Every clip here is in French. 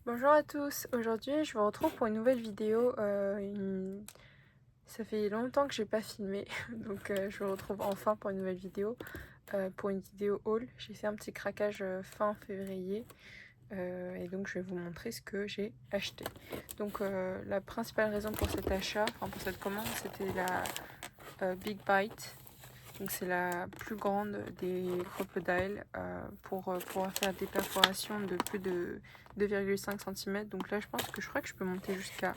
Bonjour à tous, aujourd'hui je vous retrouve pour une nouvelle vidéo. Ça fait longtemps que j'ai pas filmé, donc je vous retrouve enfin pour une nouvelle vidéo. Pour une vidéo haul, j'ai fait un petit craquage fin février et donc je vais vous montrer ce que j'ai acheté. Donc la principale raison pour cet achat, enfin pour cette commande, c'était la Big Bite. Donc c'est la plus grande des crocodiles pour pouvoir faire des perforations de plus de 2,5 cm. Donc là je crois que je peux monter jusqu'à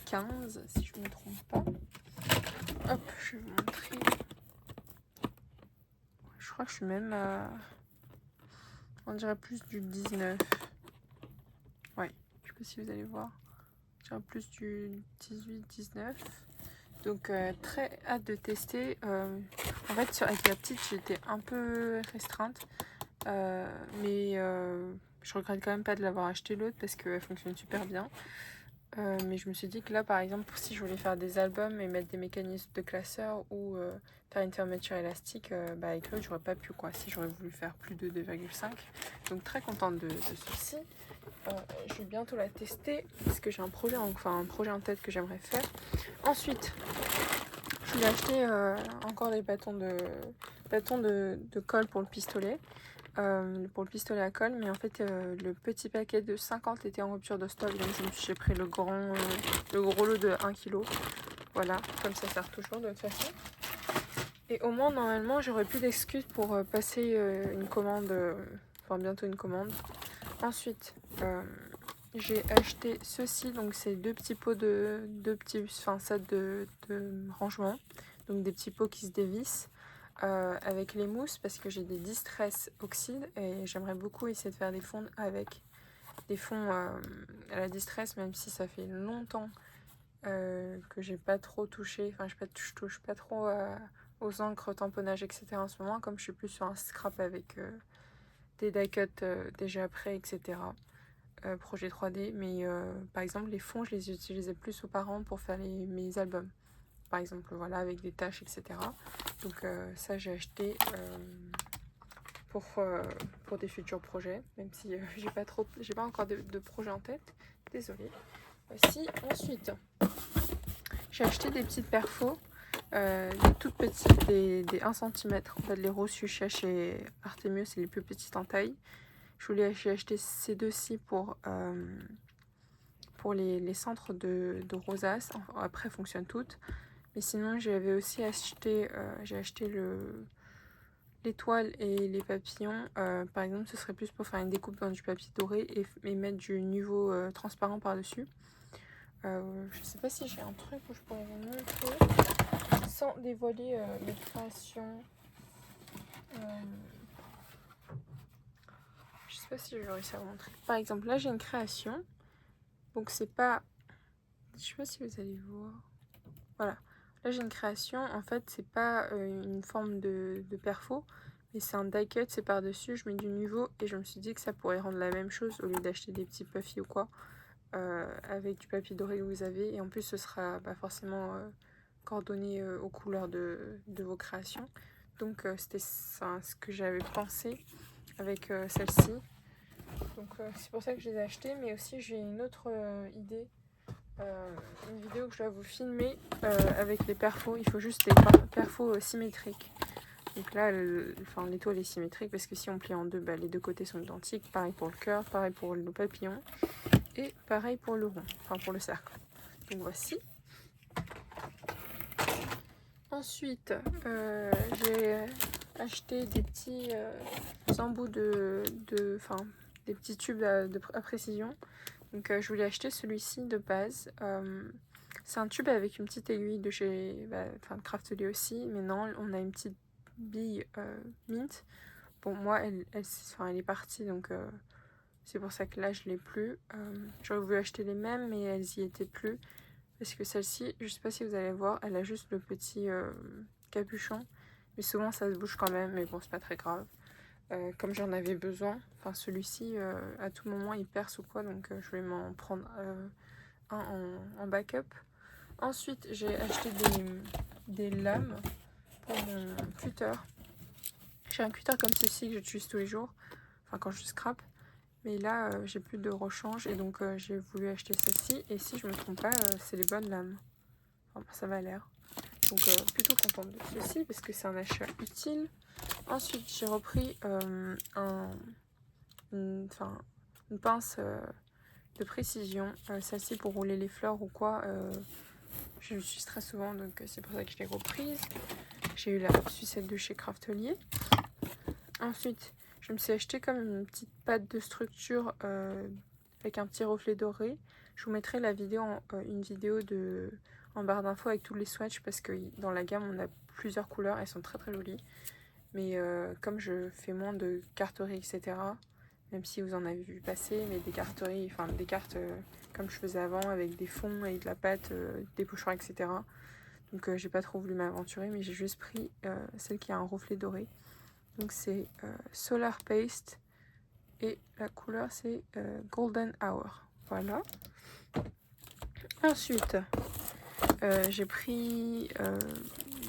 15 si je ne me trompe pas. Hop, je vais vous montrer. Je crois que je suis même à, on dirait plus du 19. Ouais, je sais pas si vous allez voir. Je dirais plus du 18-19. Donc très hâte de tester. En fait avec la petite j'étais un peu restreinte. Mais je regrette quand même pas de l'avoir acheté l'autre parce qu'elle fonctionne super bien. Mais je me suis dit que là par exemple si je voulais faire des albums et mettre des mécanismes de classeur ou faire une fermeture élastique, avec l'autre j'aurais pas pu quoi si j'aurais voulu faire plus de 2,5. Donc très contente de ceci. Je vais bientôt la tester parce que j'ai un projet en tête que j'aimerais faire. Ensuite je voulais acheter encore des bâtons de colle pour le pistolet. Pour le pistolet à colle, mais en fait le petit paquet de 50 était en rupture de stock, donc j'ai pris le gros lot de 1 kg. Voilà, comme ça sert toujours de toute façon. Et au moins normalement j'aurais plus d'excuses pour passer une commande, enfin bientôt une commande. Ensuite j'ai acheté ceci, donc c'est deux petits pots sets de rangement, donc des petits pots qui se dévissent. Avec les mousses parce que j'ai des Distress oxyde et j'aimerais beaucoup essayer de faire des fonds avec des fonds à la Distress, même si ça fait longtemps que j'ai pas trop touché, enfin je touche pas trop aux encres, tamponnages, etc. en ce moment, comme je suis plus sur un scrap avec des die cuts déjà prêts, etc. Projet 3D, mais par exemple les fonds je les utilisais plus auparavant pour faire mes albums. Par exemple, voilà, avec des tâches, etc. Donc ça, j'ai acheté pour des futurs projets, même si j'ai pas encore de projet en tête. Désolée. Voici. Ensuite, j'ai acheté des petites perfos, des toutes petites, des 1 cm. En fait, les Rosucha chez Artemius, c'est les plus petites en taille. J'ai acheté ces deux-ci pour les centres de rosace. Après, elles fonctionnent toutes. Mais sinon, j'avais aussi acheté, l'étoile et les papillons. Par exemple, ce serait plus pour faire une découpe dans du papier doré et mettre du niveau transparent par-dessus. Je sais pas si j'ai un truc où je pourrais vous montrer sans dévoiler mes créations. Je sais pas si je vais réussir à vous montrer. Par exemple, là j'ai une création. Donc c'est pas... Je sais pas si vous allez voir. Voilà. Là j'ai une création, en fait c'est pas une forme de perfo, mais c'est un die cut, c'est par dessus, je mets du niveau et je me suis dit que ça pourrait rendre la même chose au lieu d'acheter des petits puffy ou quoi, avec du papier doré que vous avez, et en plus ce sera forcément coordonné aux couleurs de vos créations. Donc c'était ça, ce que j'avais pensé avec celle-ci. Donc c'est pour ça que je les ai achetées, mais aussi j'ai une autre idée. Une vidéo que je dois vous filmer avec les perfos. Il faut juste des perfos symétriques. Donc là, l'étoile est symétrique parce que si on plie en deux, les deux côtés sont identiques. Pareil pour le cœur, pareil pour le papillon et pareil pour le rond, enfin pour le cercle. Donc voici. Ensuite, j'ai acheté des petits embouts des petits tubes à précision. Donc je voulais acheter celui-ci de base. C'est un tube avec une petite aiguille de chez Craftly aussi, mais non, on a une petite bille mint. Bon, moi, elle est partie, donc c'est pour ça que là, je l'ai plus. J'aurais voulu acheter les mêmes, mais elles y étaient plus. Parce que celle-ci, je sais pas si vous allez voir, elle a juste le petit capuchon. Mais souvent, ça se bouge quand même, mais bon, c'est pas très grave. Comme j'en avais besoin, enfin celui-ci, à tout moment, il perce ou quoi, donc je vais m'en prendre un en backup. Ensuite, j'ai acheté des lames pour mon cutter. J'ai un cutter comme ceci que j'utilise tous les jours, enfin quand je scrape. Mais là, j'ai plus de rechange et donc j'ai voulu acheter celle-ci. Et si je me trompe pas, c'est les bonnes lames. Enfin, ça m'a l'air. Donc plutôt contente de ceci parce que c'est un achat utile. Ensuite, j'ai repris une pince de précision. Celle-ci pour rouler les fleurs ou quoi. Je l'utilise très souvent, donc c'est pour ça que je l'ai reprise. J'ai eu la sucette de chez Craftelier. Ensuite, je me suis acheté comme une petite pâte de structure avec un petit reflet doré. Je vous mettrai la vidéo une vidéo en barre d'infos avec tous les swatchs parce que dans la gamme on a plusieurs couleurs, elles sont très très jolies. Mais comme je fais moins de carterie, etc., même si vous en avez vu passer, mais des carteries, enfin des cartes comme je faisais avant avec des fonds et de la pâte, des pochoirs, etc. Donc j'ai pas trop voulu m'aventurer, mais j'ai juste pris celle qui a un reflet doré. Donc c'est Solar Paste et la couleur c'est Golden Hour. Voilà. Ensuite, j'ai pris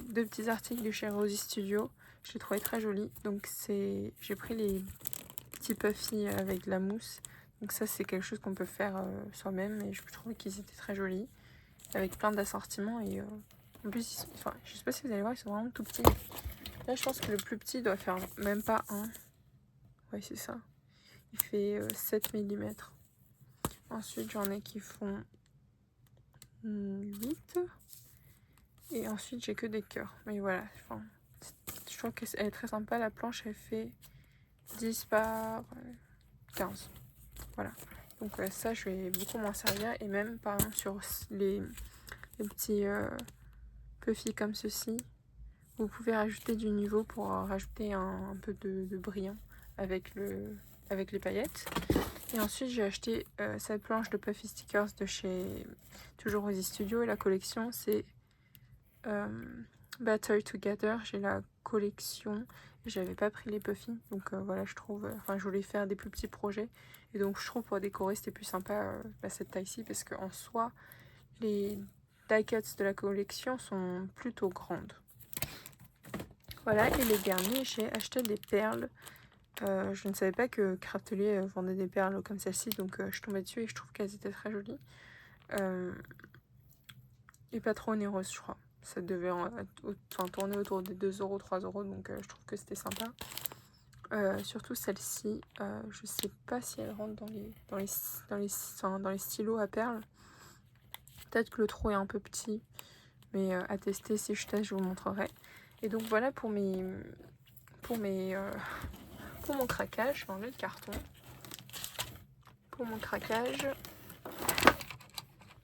2 petits articles de chez Rosy Studio. Je les trouvais très jolis. Donc j'ai pris les petits puffy avec de la mousse. Donc ça c'est quelque chose qu'on peut faire soi-même et je trouvais qu'ils étaient très jolis. Avec plein d'assortiments et en plus, enfin, je sais pas si vous allez voir, ils sont vraiment tout petits. Là je pense que le plus petit doit faire même pas un. Ouais c'est ça. Il fait 7 mm. Ensuite j'en ai qui font 8. Et ensuite j'ai que des cœurs. Mais voilà, enfin, je trouve qu'elle est très sympa. La planche elle fait 10 par 15. Voilà. Donc ça je vais beaucoup m'en servir. Et même par exemple sur les petits puffy comme ceci, vous pouvez rajouter du niveau pour rajouter un peu de brillant avec les paillettes. Et ensuite j'ai acheté cette planche de puffy stickers de chez toujours Rosy Studio. Et la collection c'est Better Together. J'ai la collection et j'avais pas pris les puffy. Donc voilà, je trouve, enfin je voulais faire des plus petits projets. Et donc je trouve pour décorer c'était plus sympa cette taille-ci parce qu'en soi les die cuts de la collection sont plutôt grandes. Voilà, et les derniers, j'ai acheté des perles. Je ne savais pas que Craftelier vendait des perles comme celle-ci, donc je tombais dessus et je trouve qu'elles étaient très jolies. Et pas trop onéreuses, je crois. Ça devait tourner autour des 2 €, 3 €, donc je trouve que c'était sympa. Surtout celle-ci, je sais pas si elle rentre dans les stylos à perles. Peut-être que le trou est un peu petit, mais à tester, si je teste, je vous montrerai. Et donc voilà pour mon craquage. Je vais enlever le carton. Pour mon craquage,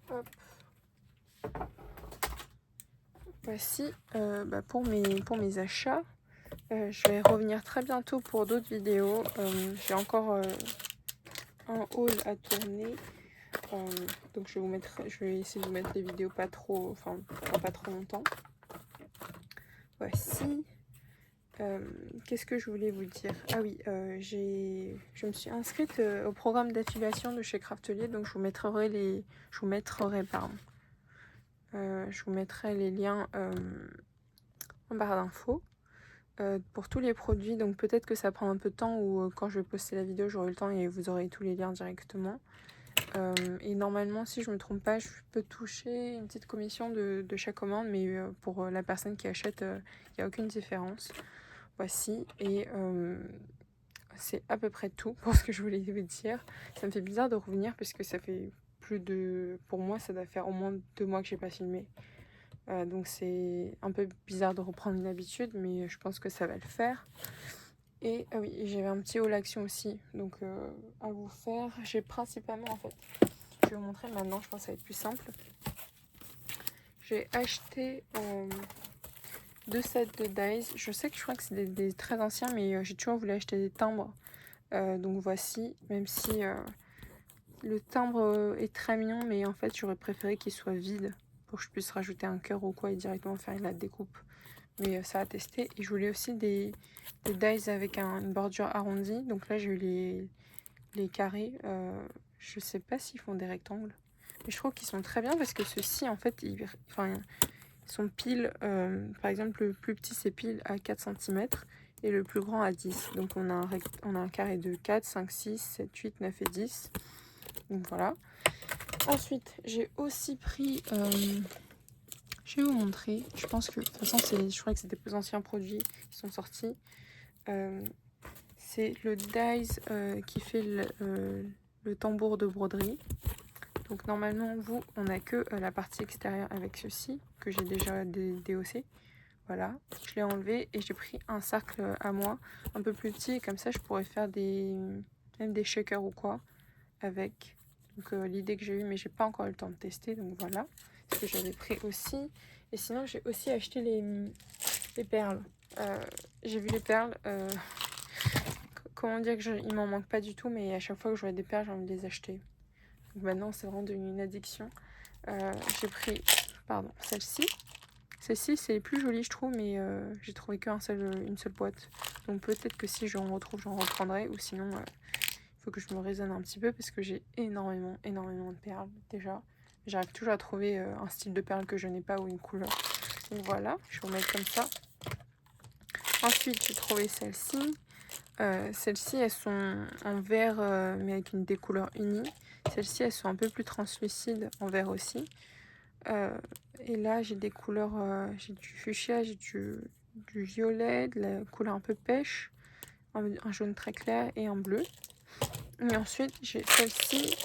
hop. Voici pour mes achats. Je vais revenir très bientôt pour d'autres vidéos. J'ai encore un haul à tourner. Donc je vais essayer de vous mettre des vidéos pas trop longtemps. Voici. Qu'est-ce que je voulais vous dire? Ah oui, je me suis inscrite au programme d'affiliation de chez Craftelier, donc je vous mettrai les liens en barre d'infos pour tous les produits. Donc peut-être que ça prend un peu de temps ou quand je vais poster la vidéo, j'aurai le temps et vous aurez tous les liens directement. Et normalement, si je me trompe pas, je peux toucher une petite commission de chaque commande, mais pour la personne qui achète, il n'y a aucune différence. Voici, et c'est à peu près tout pour ce que je voulais vous dire. Ça me fait bizarre de revenir parce que ça fait pour moi, ça doit faire au moins 2 mois que j'ai pas filmé. Donc c'est un peu bizarre de reprendre une habitude, mais je pense que ça va le faire. Et oui, j'avais un petit haul action aussi, donc à vous faire. J'ai principalement, en fait, je vais vous montrer maintenant, je pense que ça va être plus simple. J'ai acheté 2 sets de dies. Je sais que je crois que c'est des très anciens, mais j'ai toujours voulu acheter des timbres. Donc voici, même si le timbre est très mignon, mais en fait j'aurais préféré qu'il soit vide pour que je puisse rajouter un cœur ou quoi et directement faire la découpe. Mais ça a testé. Et je voulais aussi des dies avec une bordure arrondie. Donc là j'ai eu les carrés. Je sais pas s'ils font des rectangles, mais je trouve qu'ils sont très bien parce que ceux-ci en fait ils sont pile, par exemple le plus petit c'est pile à 4 cm et le plus grand à 10. Donc on a un carré de 4, 5, 6, 7, 8, 9 et 10. Donc voilà. Ensuite, j'ai aussi pris... je vais vous montrer. Je pense que... De toute façon, je crois que c'est des anciens produits qui sont sortis. C'est le Dies qui fait le tambour de broderie. Donc normalement, on n'a que la partie extérieure avec ceci, que j'ai déjà déhaussé. Voilà, je l'ai enlevé et j'ai pris un cercle à moi, un peu plus petit. Et comme ça, je pourrais faire même des shakers ou quoi avec. Donc l'idée que j'ai eue, mais j'ai pas encore eu le temps de tester. Donc voilà, ce que j'avais pris aussi. Et sinon, j'ai aussi acheté les perles. J'ai vu les perles. Comment dire il m'en manque pas du tout, mais à chaque fois que je vois des perles, j'ai envie de les acheter. Donc maintenant, c'est vraiment devenu une addiction. J'ai pris, celle-ci. Celle-ci, c'est les plus jolies, je trouve, mais j'ai trouvé qu'une seule boîte. Donc peut-être que si j'en retrouve, j'en reprendrai. Ou sinon, il faut que je me raisonne un petit peu parce que j'ai énormément de perles déjà. J'arrive toujours à trouver un style de perles que je n'ai pas ou une couleur. Donc voilà, je vais vous mettre comme ça. Ensuite, j'ai trouvé celle-ci. Celles-ci, elles sont en vert, mais avec des couleurs unies. Celles-ci, elles sont un peu plus translucides, en vert aussi. Et là, j'ai des couleurs, j'ai du fuchsia, j'ai du violet, de la couleur un peu pêche, un jaune très clair et un bleu. Et ensuite, j'ai celles-ci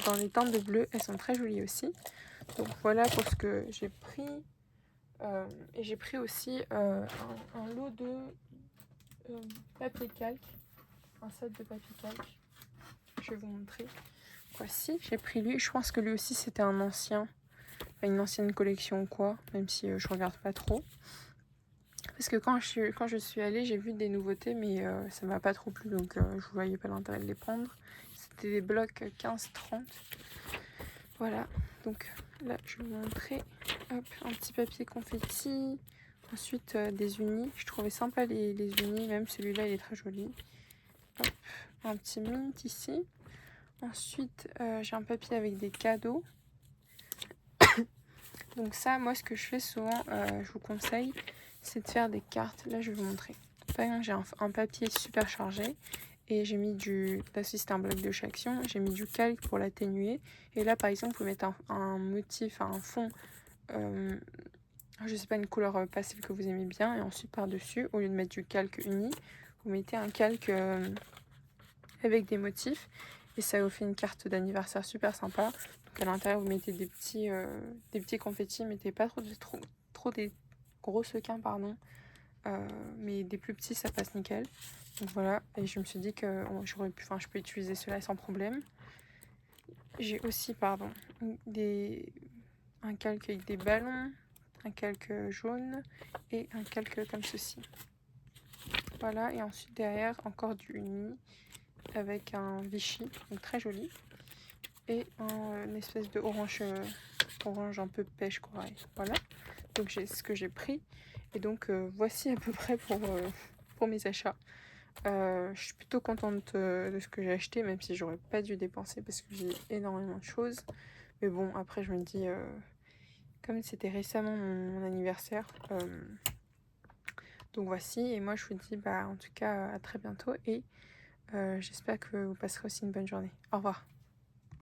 dans les teintes de bleu. Elles sont très jolies aussi. Donc voilà pour ce que j'ai pris. Et j'ai pris aussi un lot de papier calque. Un set de papier calque. Je vais vous montrer. Voici, j'ai pris lui. Je pense que lui aussi, c'était un ancien. Une ancienne collection ou quoi. Même si je regarde pas trop. Parce que quand je suis allée, j'ai vu des nouveautés, mais ça m'a pas trop plu, donc je voyais pas l'intérêt de les prendre. C'était des blocs 15-30. Voilà, donc là je vais vous montrer. Hop, un petit papier confetti. Ensuite des unis. Je trouvais sympa les unis, même celui-là il est très joli. Hop, un petit mint ici. Ensuite j'ai un papier avec des cadeaux. Donc ça, moi ce que je fais souvent, je vous conseille, c'est de faire des cartes. Là, je vais vous montrer. Par exemple, j'ai un papier super chargé et j'ai mis là, si c'est un bloc de Chaction, j'ai mis du calque pour l'atténuer. Et là, par exemple, vous pouvez mettre un motif, un fond, je sais pas, une couleur pastel que vous aimez bien. Et ensuite, par-dessus, au lieu de mettre du calque uni, vous mettez un calque avec des motifs. Et ça vous fait une carte d'anniversaire super sympa. Donc à l'intérieur, vous mettez des petits confettis. Mettez pas trop des gros sequins, pardon. Mais des plus petits, ça passe nickel. Donc voilà, et je me suis dit que je peux utiliser cela sans problème. J'ai aussi, un calque avec des ballons, un calque jaune et un calque comme ceci. Voilà, et ensuite derrière, encore du uni avec un Vichy, donc très joli. Et une espèce de orange un peu pêche corail. Voilà, donc c'est ce que j'ai pris. Et donc voici à peu près pour mes achats. Je suis plutôt contente de ce que j'ai acheté, même si j'aurais pas dû dépenser parce que j'ai énormément de choses. Mais bon, après je me dis, comme c'était récemment mon anniversaire, donc voici. Et moi je vous dis en tout cas à très bientôt et j'espère que vous passerez aussi une bonne journée. Au revoir.